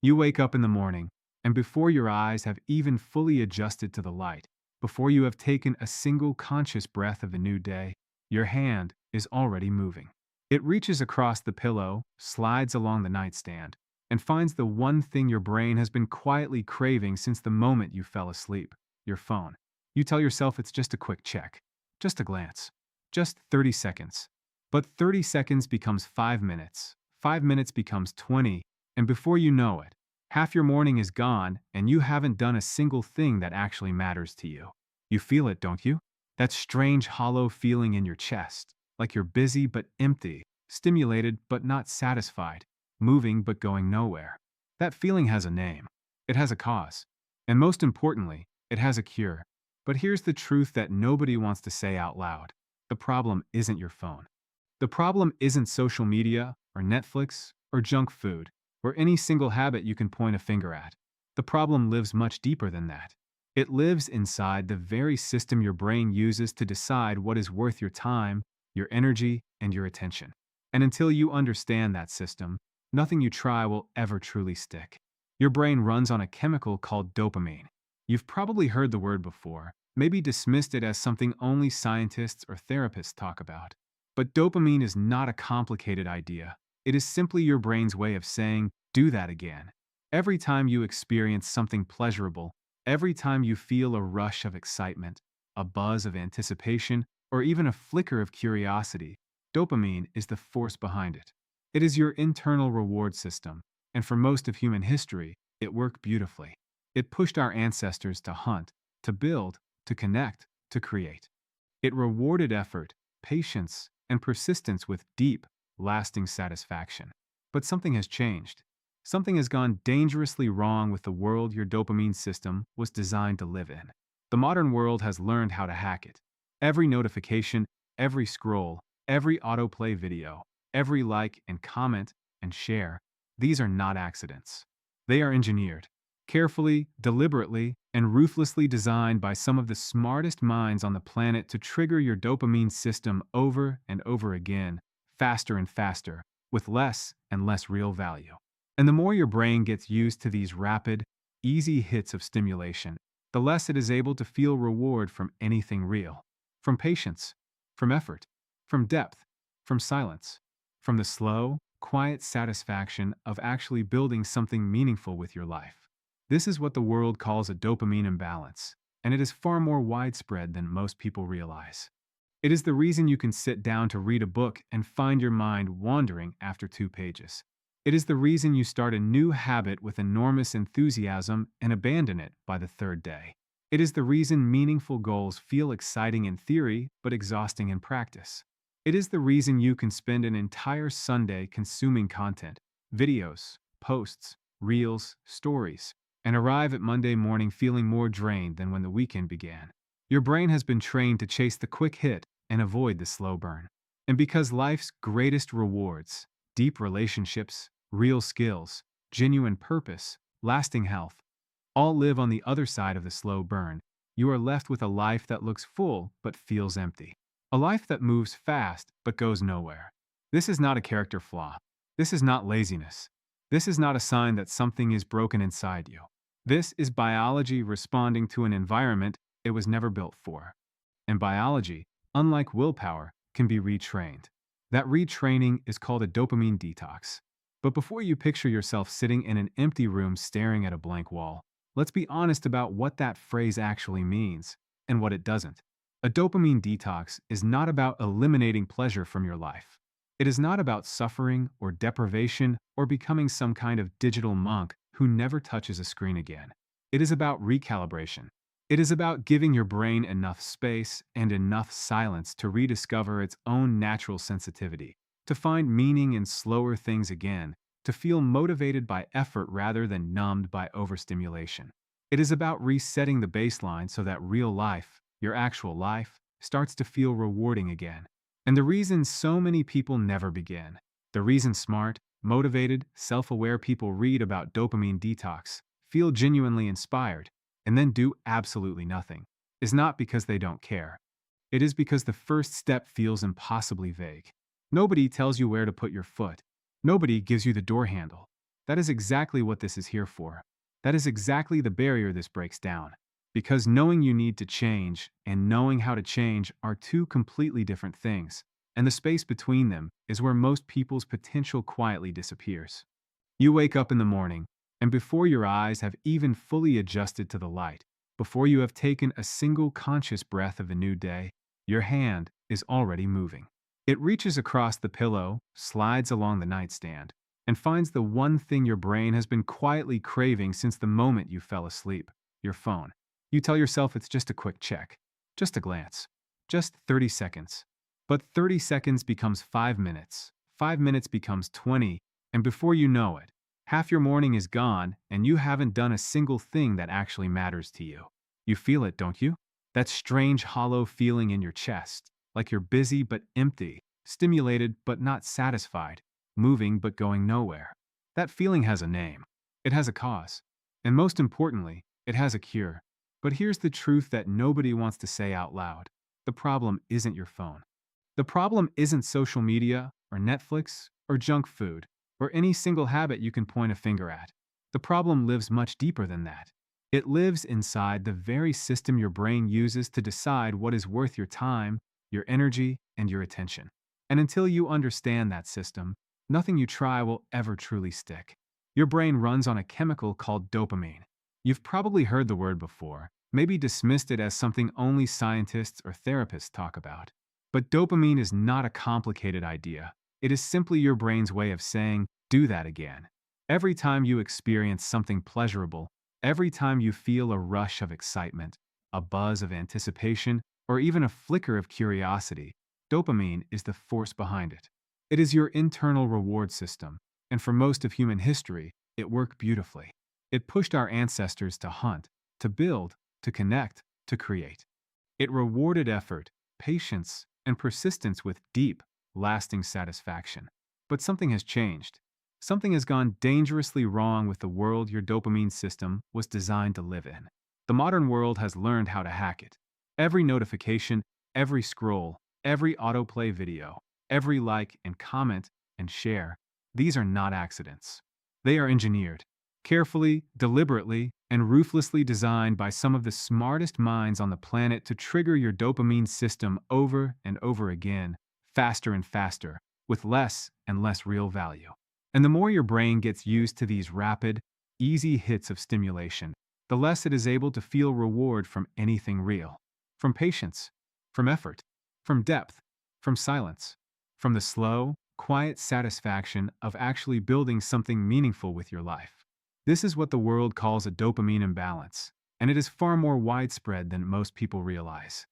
You wake up in the morning, and before your eyes have even fully adjusted to the light, before you have taken a single conscious breath of the new day, your hand is already moving. It reaches across the pillow, slides along the nightstand, and finds the one thing your brain has been quietly craving since the moment you fell asleep: your phone. You tell yourself it's just a quick check, just a glance, just 30 seconds. But 30 seconds becomes 5 minutes, 5 minutes becomes 20, and before you know it, half your morning is gone and you haven't done a single thing that actually matters to you. You feel it, don't you? That strange hollow feeling in your chest, like you're busy but empty, stimulated but not satisfied, moving but going nowhere. That feeling has a name. It has a cause. And most importantly, it has a cure. But here's the truth that nobody wants to say out loud. The problem isn't your phone. The problem isn't social media, or Netflix, or junk food, or any single habit you can point a finger at. The problem lives much deeper than that. It lives inside the very system your brain uses to decide what is worth your time, your energy, and your attention. And until you understand that system, nothing you try will ever truly stick. Your brain runs on a chemical called dopamine. You've probably heard the word before, maybe dismissed it as something only scientists or therapists talk about. But dopamine is not a complicated idea. It is simply your brain's way of saying, do that again. Every time you experience something pleasurable, every time you feel a rush of excitement, a buzz of anticipation, or even a flicker of curiosity, dopamine is the force behind it. It is your internal reward system, and for most of human history, it worked beautifully. It pushed our ancestors to hunt, to build, to connect, to create. It rewarded effort, patience, and persistence with deep, lasting satisfaction. But something has changed. Something has gone dangerously wrong with the world your dopamine system was designed to live in. The modern world has learned how to hack it. Every notification, every scroll, every autoplay video, every like and comment and share, these are not accidents. They are engineered, carefully, deliberately, and ruthlessly designed by some of the smartest minds on the planet to trigger your dopamine system over and over again, faster and faster, with less and less real value. And the more your brain gets used to these rapid, easy hits of stimulation, the less it is able to feel reward from anything real. From patience, from effort, from depth, from silence, from the slow, quiet satisfaction of actually building something meaningful with your life. This is what the world calls a dopamine imbalance, and it is far more widespread than most people realize. It is the reason you can sit down to read a book and find your mind wandering after 2 pages. It is the reason you start a new habit with enormous enthusiasm and abandon it by the 3rd day. It is the reason meaningful goals feel exciting in theory but exhausting in practice. It is the reason you can spend an entire Sunday consuming content, videos, posts, reels, stories, and arrive at Monday morning feeling more drained than when the weekend began. Your brain has been trained to chase the quick hit and avoid the slow burn. And because life's greatest rewards, deep relationships, real skills, genuine purpose, lasting health, all live on the other side of the slow burn, you are left with a life that looks full but feels empty. A life that moves fast but goes nowhere. This is not a character flaw. This is not laziness. This is not a sign that something is broken inside you. This is biology responding to an environment it was never built for. And biology, unlike willpower, can be retrained. That retraining is called a dopamine detox. But before you picture yourself sitting in an empty room staring at a blank wall, let's be honest about what that phrase actually means and what it doesn't. A dopamine detox is not about eliminating pleasure from your life. It is not about suffering or deprivation or becoming some kind of digital monk who never touches a screen again. It is about recalibration. It is about giving your brain enough space and enough silence to rediscover its own natural sensitivity, to find meaning in slower things again, to feel motivated by effort rather than numbed by overstimulation. It is about resetting the baseline so that real life, your actual life, starts to feel rewarding again. And the reason so many people never begin, the reason smart, motivated, self-aware people read about dopamine detox, feel genuinely inspired, and then do absolutely nothing, is not because they don't care. It is because the first step feels impossibly vague. Nobody tells you where to put your foot. Nobody gives you the door handle. That is exactly what this is here for. That is exactly the barrier this breaks down. Because knowing you need to change and knowing how to change are two completely different things, and the space between them is where most people's potential quietly disappears. You wake up in the morning, and before your eyes have even fully adjusted to the light, before you have taken a single conscious breath of a new day, your hand is already moving. It reaches across the pillow, slides along the nightstand, and finds the one thing your brain has been quietly craving since the moment you fell asleep: your phone. You tell yourself it's just a quick check, just a glance, just 30 seconds. But 30 seconds becomes 5 minutes, 5 minutes becomes 20, and before you know it, half your morning is gone and you haven't done a single thing that actually matters to you. You feel it, don't you? That strange hollow feeling in your chest, like you're busy but empty, stimulated but not satisfied, moving but going nowhere. That feeling has a name. It has a cause. And most importantly, it has a cure. But here's the truth that nobody wants to say out loud. The problem isn't your phone. The problem isn't social media, or Netflix, or junk food, or any single habit you can point a finger at. The problem lives much deeper than that. It lives inside the very system your brain uses to decide what is worth your time, your energy, and your attention. And until you understand that system, nothing you try will ever truly stick. Your brain runs on a chemical called dopamine. You've probably heard the word before, maybe dismissed it as something only scientists or therapists talk about. But dopamine is not a complicated idea. It is simply your brain's way of saying, do that again. Every time you experience something pleasurable, every time you feel a rush of excitement, a buzz of anticipation, or even a flicker of curiosity, dopamine is the force behind it. It is your internal reward system, and for most of human history, it worked beautifully. It pushed our ancestors to hunt, to build, to connect, to create. It rewarded effort, patience, and persistence with deep, lasting satisfaction. But something has changed. Something has gone dangerously wrong with the world your dopamine system was designed to live in. The modern world has learned how to hack it. Every notification, every scroll, every autoplay video, every like and comment and share, these are not accidents. They are engineered, carefully, deliberately, and ruthlessly designed by some of the smartest minds on the planet to trigger your dopamine system over and over again, faster and faster, with less and less real value. And the more your brain gets used to these rapid, easy hits of stimulation, the less it is able to feel reward from anything real. From patience, from effort, from depth, from silence, from the slow, quiet satisfaction of actually building something meaningful with your life. This is what the world calls a dopamine imbalance, and it is far more widespread than most people realize.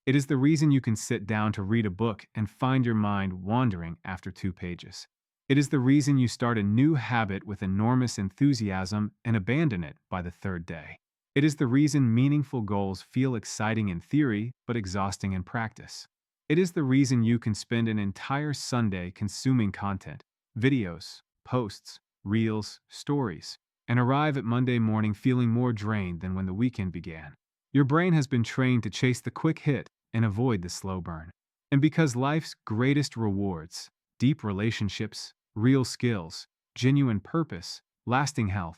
It is the reason you can sit down to read a book and find your mind wandering after 2 pages. It is the reason you start a new habit with enormous enthusiasm and abandon it by the 3rd day. It is the reason meaningful goals feel exciting in theory but exhausting in practice. It is the reason you can spend an entire Sunday consuming content, videos, posts, reels, stories, and arrive at Monday morning feeling more drained than when the weekend began. Your brain has been trained to chase the quick hit and avoid the slow burn. And because life's greatest rewards, deep relationships, real skills, genuine purpose, lasting health,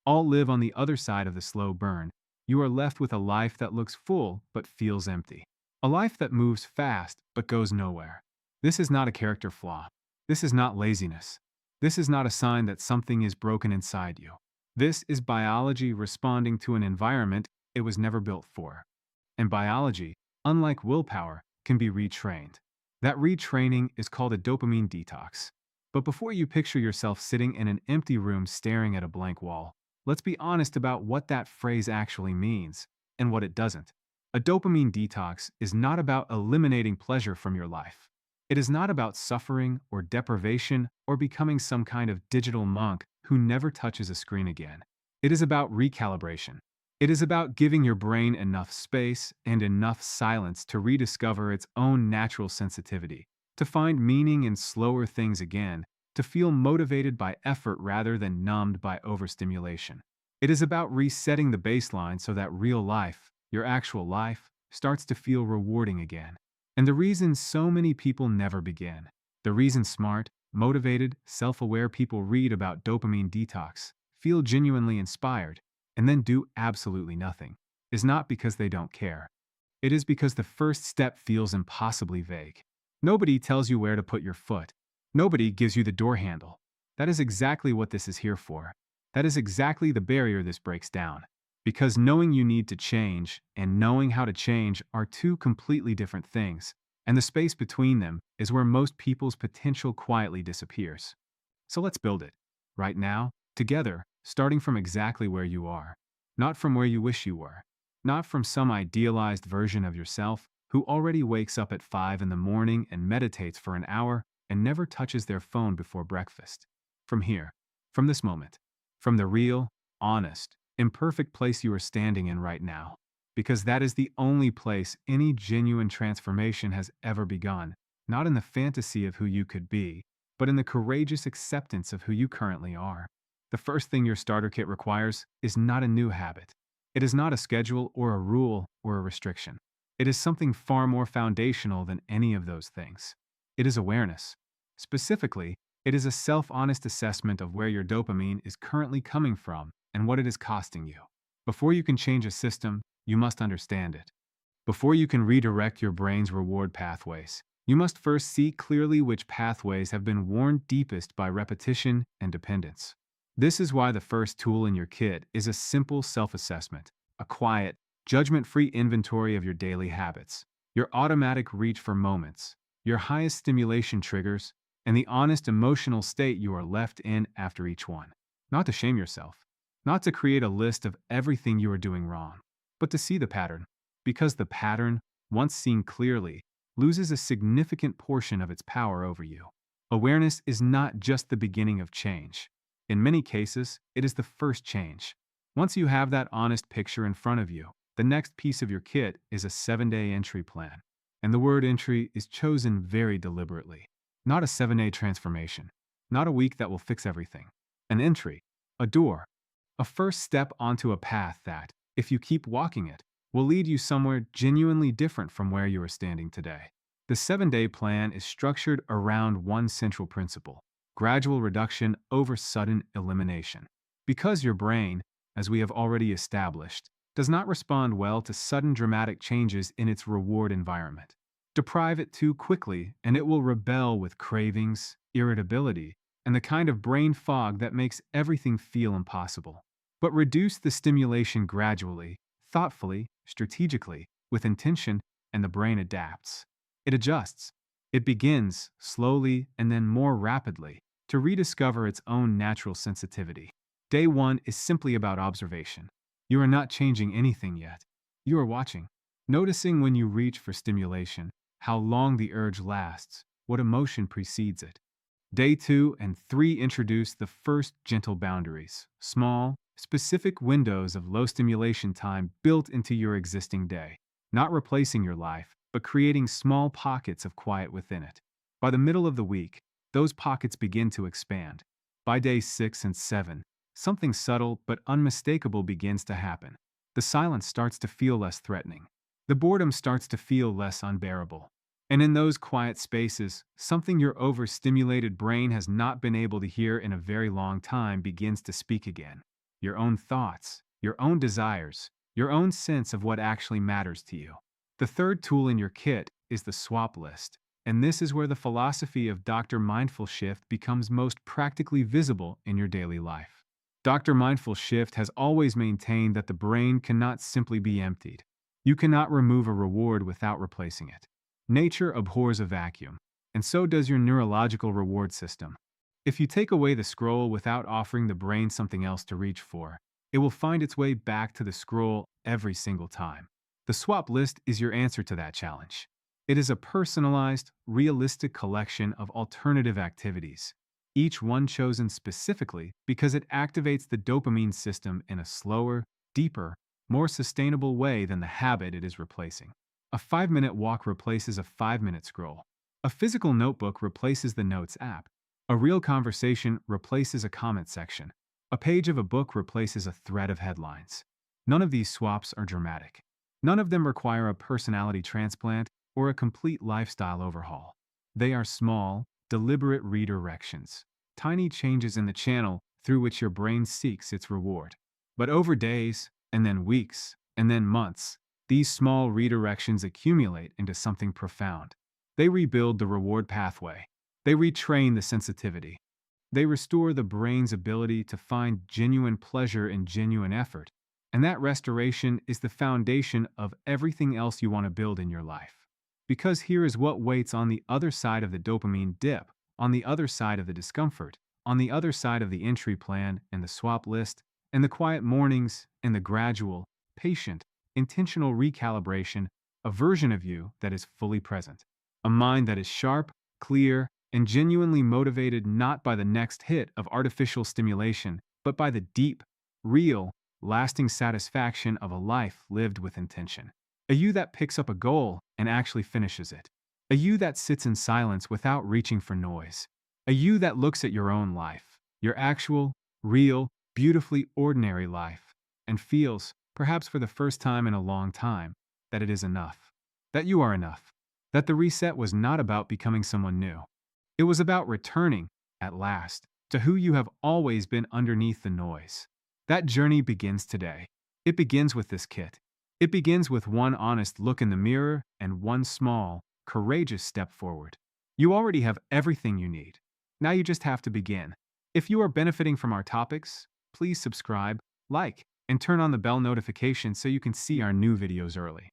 all live on the other side of the slow burn, you are left with a life that looks full but feels empty. A life that moves fast but goes nowhere. This is not a character flaw. This is not laziness. This is not a sign that something is broken inside you. This is biology responding to an environment it was never built for. And biology, unlike willpower, can be retrained. That retraining is called a dopamine detox. But before you picture yourself sitting in an empty room staring at a blank wall, let's be honest about what that phrase actually means and what it doesn't. A dopamine detox is not about eliminating pleasure from your life. It is not about suffering or deprivation or becoming some kind of digital monk who never touches a screen again. It is about recalibration. It is about giving your brain enough space and enough silence to rediscover its own natural sensitivity, to find meaning in slower things again, to feel motivated by effort rather than numbed by overstimulation. It is about resetting the baseline so that real life, your actual life, starts to feel rewarding again. And the reason so many people never begin, the reason smart, motivated, self-aware people read about dopamine detox, feel genuinely inspired, and then do absolutely nothing, is not because they don't care. It is because the first step feels impossibly vague. Nobody tells you where to put your foot. Nobody gives you the door handle. That is exactly what this is here for. That is exactly the barrier this breaks down. Because knowing you need to change and knowing how to change are two completely different things, and the space between them is where most people's potential quietly disappears. So let's build it. Right now, together, starting from exactly where you are. Not from where you wish you were. Not from some idealized version of yourself who already wakes up at 5 in the morning and meditates for an hour and never touches their phone before breakfast. From here, from this moment, from the real, honest, imperfect place you are standing in right now. Because that is the only place any genuine transformation has ever begun, not in the fantasy of who you could be, but in the courageous acceptance of who you currently are. The first thing your starter kit requires is not a new habit. It is not a schedule or a rule or a restriction. It is something far more foundational than any of those things. It is awareness. Specifically, it is a self-honest assessment of where your dopamine is currently coming from and what it is costing you. Before you can change a system, you must understand it. Before you can redirect your brain's reward pathways, you must first see clearly which pathways have been worn deepest by repetition and dependence. This is why the first tool in your kit is a simple self-assessment, a quiet, judgment-free inventory of your daily habits, your automatic reach for moments, your highest stimulation triggers, and the honest emotional state you are left in after each one. Not to shame yourself, not to create a list of everything you are doing wrong, but to see the pattern, because the pattern, once seen clearly, loses a significant portion of its power over you. Awareness is not just the beginning of change. In many cases, it is the first change. Once you have that honest picture in front of you, the next piece of your kit is a 7-day entry plan. And the word entry is chosen very deliberately. Not a 7-day transformation. Not a week that will fix everything. An entry. A door. A first step onto a path that, if you keep walking it, will lead you somewhere genuinely different from where you are standing today. The 7-day plan is structured around one central principle: gradual reduction over sudden elimination. Because your brain, as we have already established, does not respond well to sudden dramatic changes in its reward environment. Deprive it too quickly, and it will rebel with cravings, irritability, and the kind of brain fog that makes everything feel impossible. But reduce the stimulation gradually, thoughtfully, strategically, with intention, and the brain adapts. It adjusts. It begins, slowly and then more rapidly, to rediscover its own natural sensitivity. Day 1 is simply about observation. You are not changing anything yet. You are watching, noticing when you reach for stimulation, how long the urge lasts, what emotion precedes it. Day 2 and 3 introduce the first gentle boundaries, small, specific windows of low stimulation time built into your existing day, not replacing your life, but creating small pockets of quiet within it. By the middle of the week, those pockets begin to expand. By day 6 and 7, something subtle but unmistakable begins to happen. The silence starts to feel less threatening. The boredom starts to feel less unbearable. And in those quiet spaces, something your overstimulated brain has not been able to hear in a very long time begins to speak again. Your own thoughts, your own desires, your own sense of what actually matters to you. The third tool in your kit is the swap list, and this is where the philosophy of Dr. Mindful Shift becomes most practically visible in your daily life. Dr. Mindful Shift has always maintained that the brain cannot simply be emptied. You cannot remove a reward without replacing it. Nature abhors a vacuum, and so does your neurological reward system. If you take away the scroll without offering the brain something else to reach for, it will find its way back to the scroll every single time. The swap list is your answer to that challenge. It is a personalized, realistic collection of alternative activities, each one chosen specifically because it activates the dopamine system in a slower, deeper, more sustainable way than the habit it is replacing. A 5-minute walk replaces a 5-minute scroll. A physical notebook replaces the Notes app. A real conversation replaces a comment section. A page of a book replaces a thread of headlines. None of these swaps are dramatic. None of them require a personality transplant or a complete lifestyle overhaul. They are small, deliberate redirections, tiny changes in the channel through which your brain seeks its reward. But over days, and then weeks, and then months, these small redirections accumulate into something profound. They rebuild the reward pathway. They retrain the sensitivity. They restore the brain's ability to find genuine pleasure in genuine effort. And that restoration is the foundation of everything else you want to build in your life. Because here is what waits on the other side of the dopamine dip, on the other side of the discomfort, on the other side of the entry plan and the swap list, and the quiet mornings and the gradual, patient, intentional recalibration, a version of you that is fully present. A mind that is sharp, clear, and genuinely motivated not by the next hit of artificial stimulation, but by the deep, real, lasting satisfaction of a life lived with intention. A you that picks up a goal and actually finishes it. A you that sits in silence without reaching for noise. A you that looks at your own life, your actual, real, beautifully ordinary life, and feels, perhaps for the first time in a long time, that it is enough. That you are enough. That the reset was not about becoming someone new. It was about returning, at last, to who you have always been underneath the noise. That journey begins today. It begins with this kit. It begins with one honest look in the mirror and one small, courageous step forward. You already have everything you need. Now you just have to begin. If you are benefiting from our topics, please subscribe, like, and turn on the bell notification so you can see our new videos early.